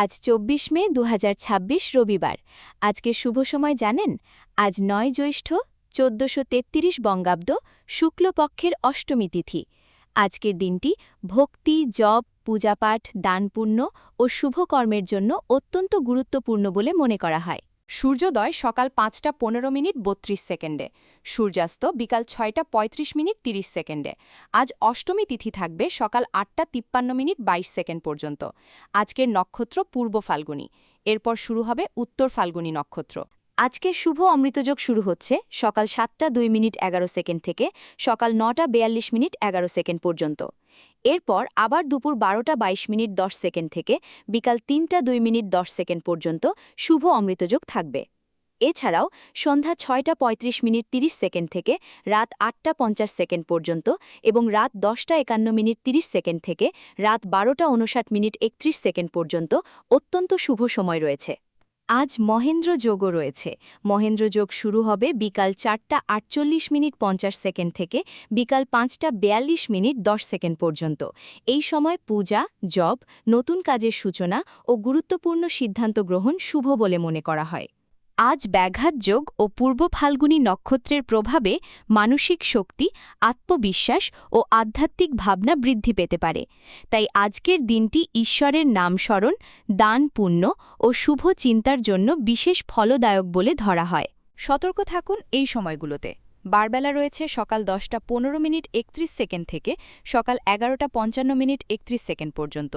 আজ ২৪ মে ২০২৬ রবিবার। আজকের শুভ সময় জানেন? আজ ৯ জ্যৈষ্ঠ ১৪৩৩ বঙ্গাব্দ শুক্লপক্ষের অষ্টমী তিথি। আজকের দিনটি ভক্তি, জপ, পূজাপাঠ, দানপুণ্য ও শুভকর্মের জন্য অত্যন্ত গুরুত্বপূর্ণ বলে মনে করা হয়। সূর্যোদয় সকাল ৫টা ১৫ মিনিট ৩২ সেকেন্ডে, সূর্যাস্ত বিকাল ৬টা ৩৫ মিনিট ৩০ সেকেন্ডে। আজ অষ্টমী তিথি থাকবে সকাল ৮টা ৫৩ মিনিট ২২ সেকেন্ড পর্যন্ত। আজকের নক্ষত্র পূর্ব ফাল্গুনী, এরপর শুরু হবে উত্তর ফাল্গুনী নক্ষত্র। আজকের শুভ অমৃতযোগ শুরু হচ্ছে সকাল ৭টা ২ মিনিট ১১ সেকেন্ড থেকে সকাল ৯টা ৪২ মিনিট ১১ সেকেন্ড পর্যন্ত। এরপর আবার দুপুর ১২টা ২২ মিনিট ১০ সেকেন্ড থেকে বিকাল ৩টা ২ মিনিট ১০ সেকেন্ড পর্যন্ত শুভ অমৃতযোগ থাকবে। এছাড়াও সন্ধ্যা ৬টা ৩৫ মিনিট ৩০ সেকেন্ড থেকে রাত ৮টা ৫০ সেকেন্ড পর্যন্ত এবং রাত ১০টা ৫১ মিনিট ৩০ সেকেন্ড থেকে রাত ১২টা ৫৯ মিনিট ৩১ সেকেন্ড পর্যন্ত অত্যন্ত শুভ সময় রয়েছে। আজ মহেন্দ্র যোগও রয়েছে। মহেন্দ্র যোগ শুরু হবে বিকাল ৪টা ৪৮ মিনিট ৫০ সেকেন্ড থেকে বিকাল ৫টা ৪২ মিনিট ১০ সেকেন্ড পর্যন্ত। এই সময় পূজা, জপ, নতুন কাজের সূচনা ও গুরুত্বপূর্ণ সিদ্ধান্ত গ্রহণ শুভ বলে মনে করা হয়। আজ ব্যাঘাত যোগ ও পূর্ব ফাল্গুনী নক্ষত্রের প্রভাবে মানসিক শক্তি, আত্মবিশ্বাস ও আধ্যাত্মিক ভাবনা বৃদ্ধি পেতে পারে। তাই আজকের দিনটি ঈশ্বরের নাম স্মরণ, দান, পুণ্য ও শুভ চিন্তার জন্য বিশেষ ফলদায়ক বলে ধরা হয়। সতর্ক থাকুন এই সময়গুলোতে। বারবেলা রয়েছে সকাল 10টা ১৫ মিনিট ৩১ সেকেন্ড থেকে সকাল 11টা ৫৫ মিনিট ৩১ সেকেন্ড পর্যন্ত।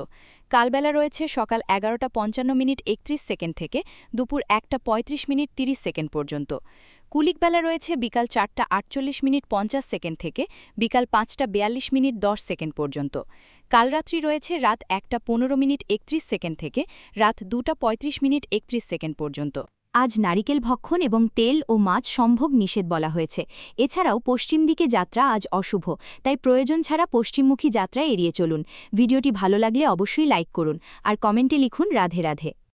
কালবেলা রয়েছে সকাল 11টা ৫৫ মিনিট ৩১ সেকেন্ড থেকে দুপুর 1টা ৩৫ মিনিট ৩০ সেকেন্ড পর্যন্ত। কুলিকবেলা রয়েছে বিকাল 4টা ৪৮ মিনিট ৫০ সেকেন্ড থেকে বিকাল 5টা ৪২ মিনিট ১০ সেকেন্ড পর্যন্ত। কালরাত্রি রয়েছে রাত 1টা ১৫ মিনিট ৩১ সেকেন্ড থেকে রাত 2টা ৩৫ মিনিট ৩১ সেকেন্ড পর্যন্ত। আজ নারিকেল ভক্ষণ এবং তেল ও মাছ সম্ভোগ নিষেধ বলা হয়েছে। এছাড়াও পশ্চিম দিকে যাত্রা আজ অশুভ, তাই প্রয়োজন ছাড়া পশ্চিমমুখী যাত্রা এড়িয়ে চলুন। ভিডিওটি ভালো লাগলে অবশ্যই লাইক করুন আর কমেন্টে লিখুন রাধে রাধে।